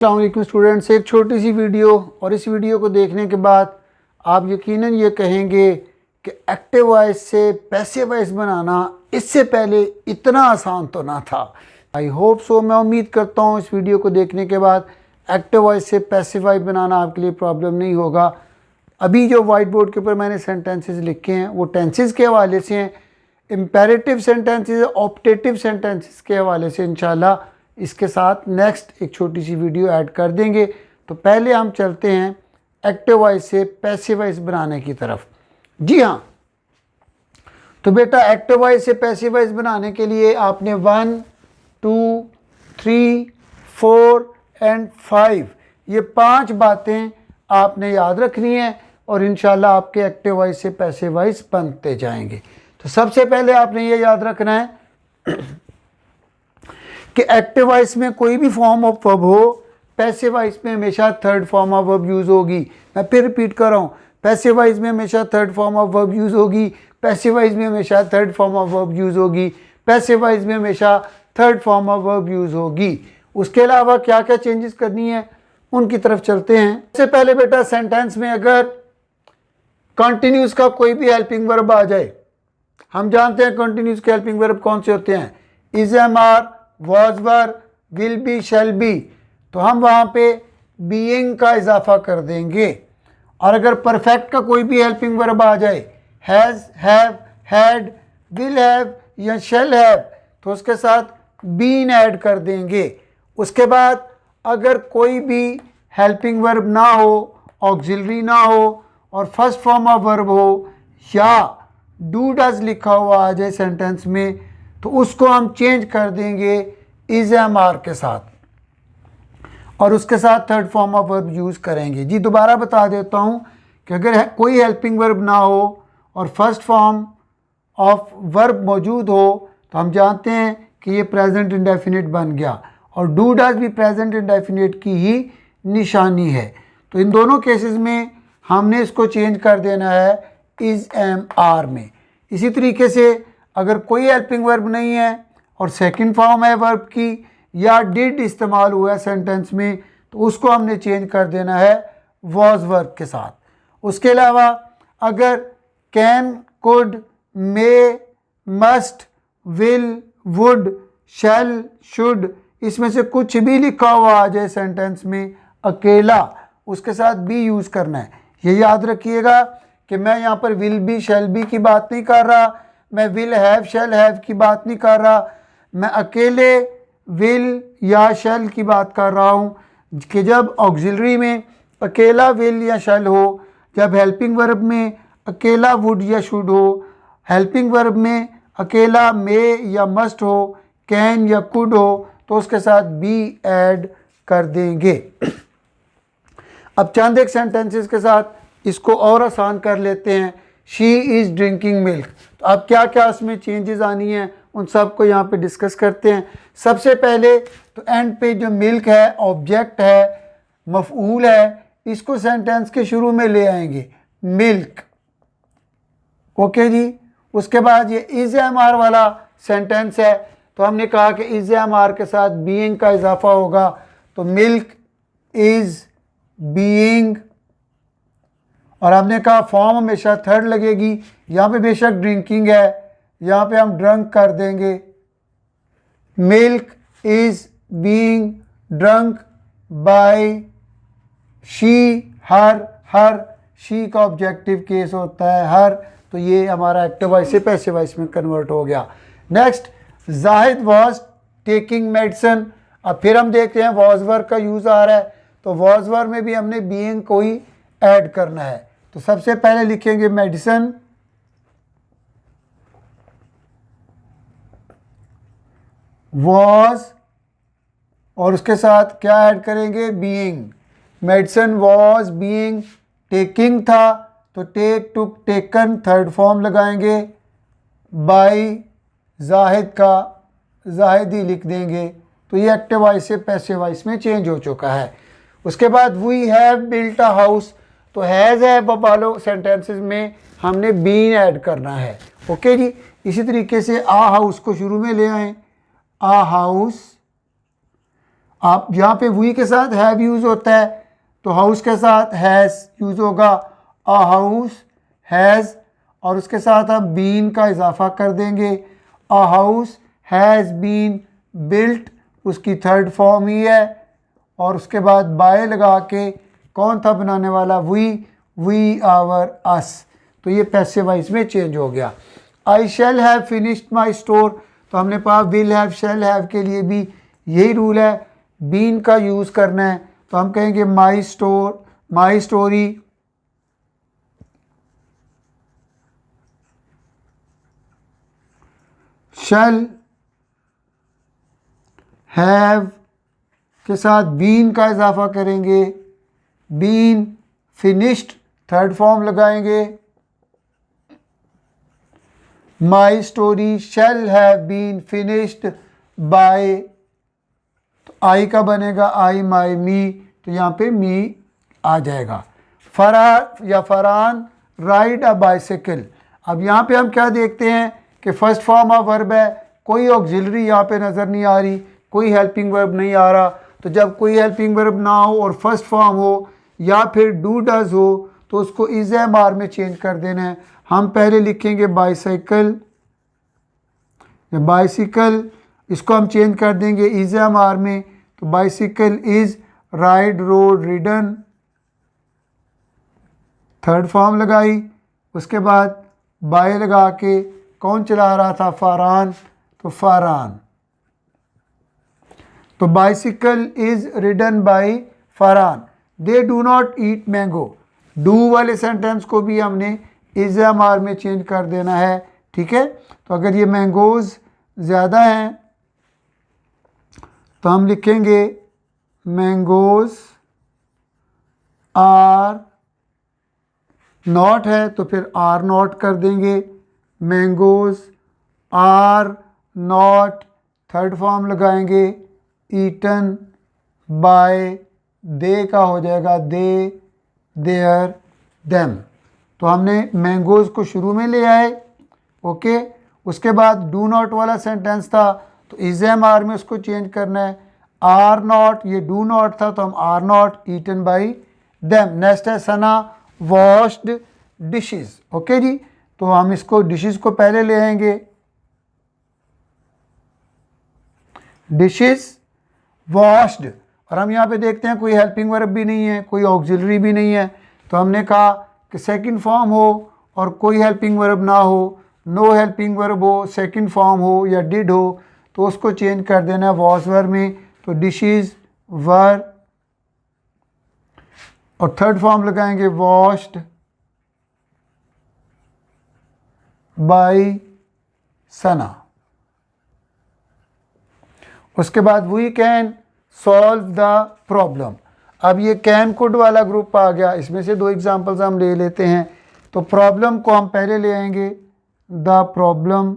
अस्सलाम वालेकुम स्टूडेंट्स, एक छोटी सी वीडियो और इस वीडियो को देखने के बाद आप यकीनन ये कहेंगे कि एक्टिव वॉइस से पैसिव वॉइस बनाना इससे पहले इतना आसान तो ना था। आई होप सो, मैं उम्मीद करता हूँ इस वीडियो को देखने के बाद एक्टिव वॉइस से पैसिव वॉइस बनाना आपके लिए प्रॉब्लम नहीं होगा। अभी जो वाइट बोर्ड के ऊपर मैंने सेंटेंसेस लिखे हैं वो टेंसेस के हवाले से हैं, इम्पेरेटिव सेंटेंसेस, ऑप्टेटिव सेंटेंसेस के हवाले से इंशाल्लाह इसके साथ नेक्स्ट एक छोटी सी वीडियो ऐड कर देंगे। तो पहले हम चलते हैं एक्टिव वॉइस से पैसिव वॉइस बनाने की तरफ। जी हाँ, तो बेटा एक्टिव वॉइस से पैसिव वॉइस बनाने के लिए आपने 1, 2, 3, 4 एंड 5 ये 5 बातें आपने याद रखनी है और इंशाल्लाह आपके एक्टिव वॉइस से पैसिव वॉइस बनते जाएंगे। तो सबसे पहले आपने ये याद रखना है कि एक्टिव वॉइस में कोई भी फॉर्म ऑफ वर्ब हो, पैसिव वॉइस में हमेशा third form of verb use होगी। मैं फिर रिपीट कर रहा हूँ, पैसिव वॉइस में हमेशा third form of verb use होगी, पैसिव वॉइस में हमेशा third form of verb use होगी, पैसिव वॉइस में हमेशा third form of verb use होगी। उसके अलावा क्या क्या चेंजेस करनी है उनकी तरफ चलते हैं। सबसे पहले बेटा सेंटेंस में अगर कंटिन्यूस का कोई भी हेल्पिंग वर्ब आ जाए, हम जानते हैं कंटिन्यूस के हेल्पिंग वर्ब कौन से होते हैं, is, am, are, was, were, will be, shall be, तो हम वहाँ पे बीइंग का इजाफा कर देंगे। और अगर परफेक्ट का कोई भी हेल्पिंग वर्ब आ जाए, has, have, had, will have या शैल हैव, तो उसके साथ बीन ऐड कर देंगे। उसके बाद अगर कोई भी हेल्पिंग वर्ब ना हो, ऑक्सिलरी ना हो और फर्स्ट फॉर्म ऑफ वर्ब हो या डू डज लिखा हुआ आ जाए सेंटेंस में, तो उसको हम चेंज कर देंगे इज, एम, आर के साथ और उसके साथ third form of verb use करेंगे। जी दोबारा बता देता हूँ कि अगर कोई हेल्पिंग वर्ब ना हो और फर्स्ट फॉर्म ऑफ वर्ब मौजूद हो तो हम जानते हैं कि ये प्रेजेंट इंडेफिनिट बन गया और डू डज भी प्रेजेंट इंडेफिनिट की ही निशानी है। तो इन दोनों केसेस में हमने इसको चेंज कर देना है इज, एम, आर में। इसी तरीके से अगर कोई हेल्पिंग वर्ब नहीं है और सेकंड फॉर्म है वर्ब की या डिड इस्तेमाल हुआ है सेंटेंस में, तो उसको हमने चेंज कर देना है वॉज वर्ब के साथ। उसके अलावा अगर can, could, may, must, will, would, shall, should इसमें से कुछ भी लिखा हुआ आ जाए सेंटेंस में अकेला, उसके साथ बी यूज़ करना है। ये याद रखिएगा कि मैं यहाँ पर विल बी, शैल बी की बात नहीं कर रहा, मैं विल हैव, शैल हैव की बात नहीं कर रहा, मैं अकेले विल या शैल की बात कर रहा हूँ कि जब ऑक्सिलरी में अकेला विल या शैल हो, जब हेल्पिंग वर्ब में अकेला वुड या शुड हो, हेल्पिंग वर्ब में अकेला मे या मस्ट हो, कैन या कुड हो, तो उसके साथ बी ऐड कर देंगे। अब चंद एक सेंटेंसेस के साथ इसको और आसान कर लेते हैं। शी इज़ ड्रिंकिंग मिल्क, तो अब क्या क्या उसमें चेंजेस आनी है उन सब को यहाँ पे डिस्कस करते हैं। सबसे पहले तो एंड पे जो मिल्क है ऑब्जेक्ट है, मफऊल है, इसको सेंटेंस के शुरू में ले आएंगे मिल्क, ओके जी। उसके बाद ये इज, एम, आर वाला सेंटेंस है तो हमने कहा कि इज, एम, आर के साथ बीइंग का इजाफा होगा, तो मिल्क इज बीइंग, और हमने कहा फॉर्म हमेशा थर्ड लगेगी। यहाँ पे बेशक ड्रिंकिंग है, यहाँ पे हम ड्रंक कर देंगे। Milk is being drunk by she, her she का ऑब्जेक्टिव केस होता है हर, तो ये हमारा एक्टिव वॉइस से पैसिव वॉइस में कन्वर्ट हो गया। Next, Zahid was taking medicine. अब फिर हम देखते हैं वॉज वर्ब का यूज़ आ रहा है, तो वॉज वर्ब में भी हमने बीइंग को ही ऐड करना है। तो सबसे पहले लिखेंगे मेडिसिन, वॉज और उसके साथ क्या ऐड करेंगे, being. Medicine was being, taking था तो take, took, taken third form लगाएंगे, बाय जाहिद का जाहिद ही लिख देंगे। तो ये एक्टिव वॉइस से पैसिव वॉइस में चेंज हो चुका है। उसके बाद we have built a house, तो हैज़ है वालों सेंटेंसेस में हमने बीन ऐड करना है, ओके जी। इसी तरीके से आ हाउस को शुरू में ले आएँ, आ हाउस, आप यहाँ पे वी के साथ हैव यूज़ होता है, तो हाउस के साथ हैज़ यूज़ होगा, अ हाउस हैज़, और उसके साथ आप बीन का इजाफा कर देंगे, a house has been built, उसकी थर्ड फॉर्म ही है, और उसके बाद बाय लगा के कौन था बनाने वाला, वी आवर अस, तो ये पैसिव वॉइस में चेंज हो गया। I shall have finished my store, तो हमने कहा विल हैव शैल हैव के लिए भी यही रूल है, बीन का यूज़ करना है, तो हम कहेंगे माई store, my story, shall have के साथ बीन का इजाफा करेंगे, बीन फिनिश्ड थर्ड फॉर्म लगाएंगे, my story shall have been finished by, तो आई का बनेगा आई माई मी, तो यहाँ पे मी आ जाएगा। फरहान राइड अ बाइसिकल, अब यहाँ पे हम क्या देखते हैं कि फर्स्ट फॉर्म ऑफ वर्ब है, कोई ऑक्सिलरी यहाँ पे नज़र नहीं आ रही, कोई हेल्पिंग वर्ब नहीं आ रहा, तो जब कोई हेल्पिंग वर्ब ना हो और फर्स्ट फॉर्म हो या फिर डू डज हो तो उसको इज एम आर में चेंज कर देना है। हम पहले लिखेंगे बाइसाइकिल या बाइसिकल, इसको हम चेंज कर देंगे इज एम आर में, तो bicycle is ride road ridden, third form लगाई, उसके बाद बाय लगा के कौन चला रहा था, फरहान, तो फरहान, तो bicycle is ridden by Farhan. They do not eat mango, do वाले सेंटेंस को भी हमने इज एम आर में चेंज कर देना है, ठीक है। तो अगर ये मैंगोज ज़्यादा हैं तो हम लिखेंगे मैंगोज आर नॉट है तो फिर आर नॉट कर देंगे, mangoes are not third form लगाएंगे, ईटन बाय दे का हो जाएगा दे, देयर, देम। तो हमने मैंगोज को शुरू में ले आए, ओके। उसके बाद डू नॉट वाला सेंटेंस था तो इज एम आर में उसको चेंज करना है, आर नॉट, ये डू नॉट था तो हम are not eaten by them. Next है सना वॉश्ड डिशेस, ओके जी। तो हम इसको डिशेस को पहले ले आएंगे, डिशेस वॉश्ड, और हम यहाँ पे देखते हैं कोई हेल्पिंग वर्ब भी नहीं है, कोई ऑक्सिलरी भी नहीं है, तो हमने कहा कि सेकंड फॉर्म हो और कोई हेल्पिंग वर्ब ना हो, नो हेल्पिंग वर्ब हो, सेकंड फॉर्म हो या डिड हो, तो उसको चेंज कर देना है वॉज वर में, तो डिशेस वर, और थर्ड फॉर्म लगाएंगे वॉश्ड बाय सना। उसके बाद we can solve the problem. अब ये कैन कुड वाला ग्रुप आ गया, इसमें से दो एग्जांपल्स हम ले लेते हैं। तो प्रॉब्लम को हम पहले ले आएंगे, द प्रॉब्लम,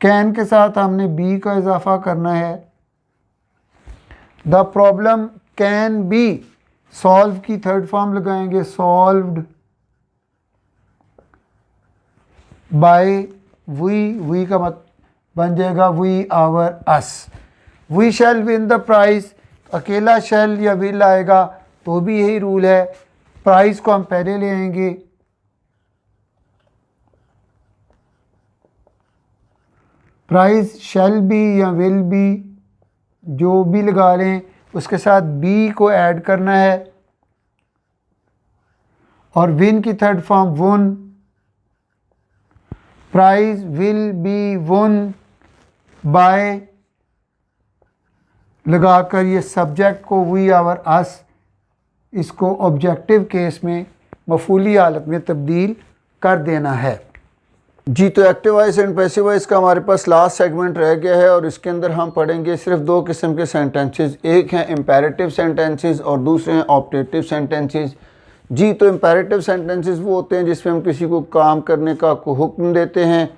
कैन के साथ हमने बी का इजाफा करना है, the problem can be, solve की थर्ड फॉर्म लगाएंगे सॉल्व्ड बाय वी का मत बन जाएगा we our us. We shall win the prize, अकेला शैल या विल आएगा तो भी यही रूल है, प्राइज को हम पहले ले आएंगे, प्राइज शैल बी या विल बी, जो भी लगा लें उसके साथ बी को ऐड करना है, और विन की third form won, prize will be won by लगाकर ये सब्जेक्ट को वी आवर अस, इसको ऑब्जेक्टिव केस में मफूली हालत में तब्दील कर देना है जी। तो active voice and passive voice का हमारे पास लास्ट सेगमेंट रह गया है और इसके अंदर हम पढ़ेंगे सिर्फ दो किस्म के सेंटेंसेस, एक हैं इम्पेरेटिव सेंटेंसेस और दूसरे हैं ऑप्टेटिव सेंटेंसेस जी। तो इम्पेरेटिव सेंटेंसेस वो होते हैं जिसमें हम किसी को काम करने का हुक्म देते हैं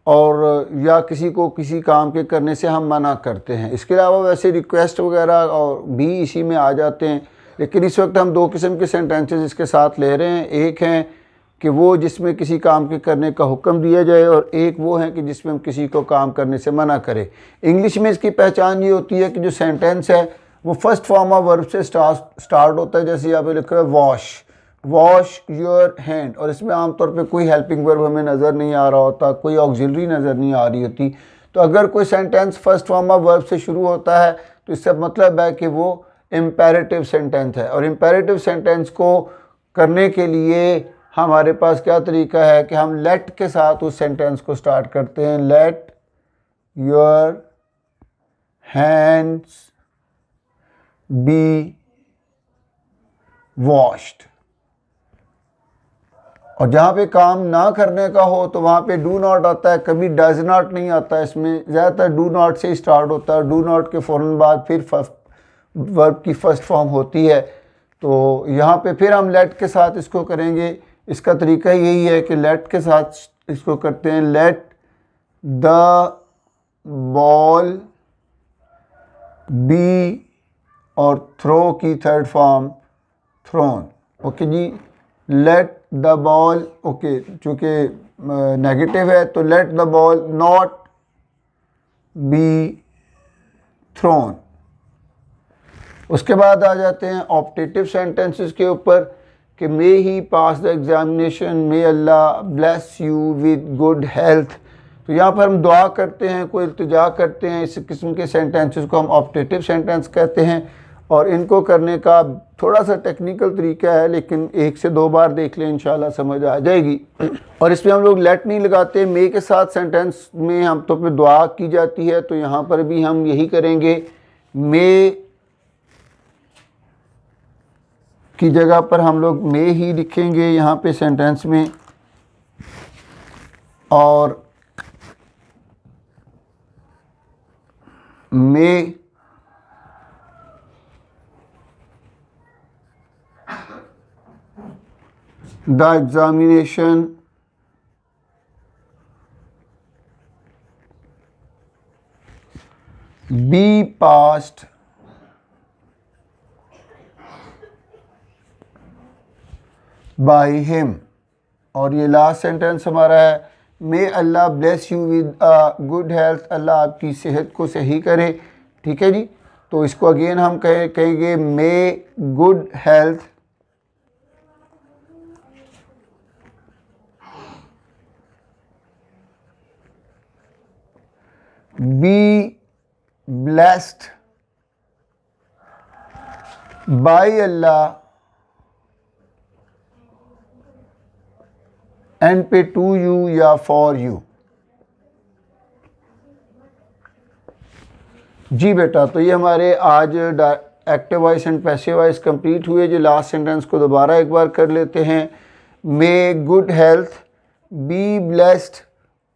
और या किसी को किसी काम के करने से हम मना करते हैं। इसके अलावा वैसे रिक्वेस्ट वगैरह और भी इसी में आ जाते हैं, लेकिन इस वक्त हम दो किस्म के सेंटेंसेस इसके साथ ले रहे हैं। एक हैं कि वो जिसमें किसी काम के करने का हुक्म दिया जाए, और एक वो है कि जिसमें हम किसी को काम करने से मना करें। इंग्लिश में इसकी पहचान ये होती है कि जो सेंटेंस है वो फर्स्ट फॉर्म ऑफ वर्ब से स्टार्ट होता है। जैसे यहाँ पे लिखा है वॉश योर हैंड, और इसमें आमतौर पे कोई हेल्पिंग वर्ब हमें नज़र नहीं आ रहा होता, कोई ऑक्सिलरी नज़र नहीं आ रही होती। तो अगर कोई sentence first form of verb से शुरू होता है तो इससे मतलब है कि वो इम्पेरेटिव सेंटेंस है। और इम्पेरेटिव सेंटेंस को करने के लिए हमारे पास क्या तरीका है कि हम लेट के साथ उस सेंटेंस को स्टार्ट करते हैं। Let your hands B washed. और जहाँ पे काम ना करने का हो तो वहाँ पे डू नॉट आता है, कभी डज नॉट नहीं आता। इसमें ज़्यादातर डू नॉट से ही स्टार्ट होता है। डू नॉट के फ़ौरन बाद फिर वर्ब की फर्स्ट फॉर्म होती है। तो यहाँ पे फिर हम लेट के साथ इसको करेंगे। इसका तरीका यही है कि लेट के साथ इसको करते हैं। लेट द बॉल बी, और थ्रो की थर्ड फॉर्म थ्रोन। ओके जी, लेट द बॉल, ओके चूँकि नेगेटिव है तो let the ball not be thrown. उसके बाद आ जाते हैं ऑप्टेटिव सेंटेंसेस के ऊपर कि may he pass the examination, may Allah bless you with good health. तो यहाँ पर हम दुआ करते हैं, कोई इल्तिजा करते हैं, इस किस्म के सेंटेंसेस को हम ऑप्टेटिव सेंटेंस कहते हैं। और इनको करने का थोड़ा सा टेक्निकल तरीका है, लेकिन 1 से 2 बार देख लें इंशाल्लाह समझ आ जाएगी। और इसमें हम लोग लेट नहीं लगाते। मे के साथ सेंटेंस में हम तो पे दुआ की जाती है, तो यहाँ पर भी हम यही करेंगे। मे की जगह पर हम लोग मे ही लिखेंगे यहाँ पे सेंटेंस में। और may the examination be passed by him. और ये लास्ट सेंटेंस हमारा है, may Allah bless you with good health, Allah आपकी सेहत को सही करे। ठीक है जी, तो इसको अगेन हम कहेंगे may good health be blessed by Allah and pay to you या फॉर यू। जी बेटा, तो ये हमारे आज active voice and passive voice complete हुए। जो लास्ट सेंटेंस को दोबारा एक बार कर लेते हैं। मे गुड हेल्थ बी ब्लेस्ड,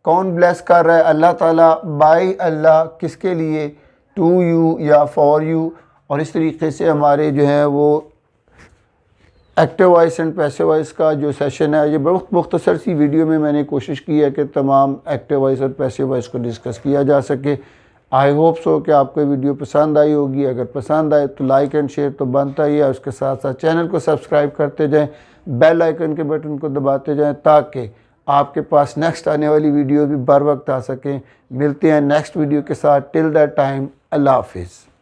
कौन ब्लेस कर रहा है? अल्लाह ताला। बाय अल्लाह, किसके लिए? टू यू या फॉर यू। और इस तरीके से हमारे जो है वो active voice and passive voice का जो सेशन है, ये बहुत मुख्तसर सी वीडियो में मैंने कोशिश की है कि तमाम एक्टिव वॉइस और पैसिव वॉइस को डिस्कस किया जा सके। आई होप सो कि आपको वीडियो पसंद आई होगी। अगर पसंद आए तो लाइक एंड शेयर तो बनता ही है, उसके साथ साथ चैनल को सब्सक्राइब करते जाएं, बेल आइकन के बटन को दबाते जाएं, ताकि आपके पास नेक्स्ट आने वाली वीडियो भी बर वक्त आ सकें। मिलते हैं नेक्स्ट वीडियो के साथ। टिल दैट टाइम, अल्लाह हाफिज़।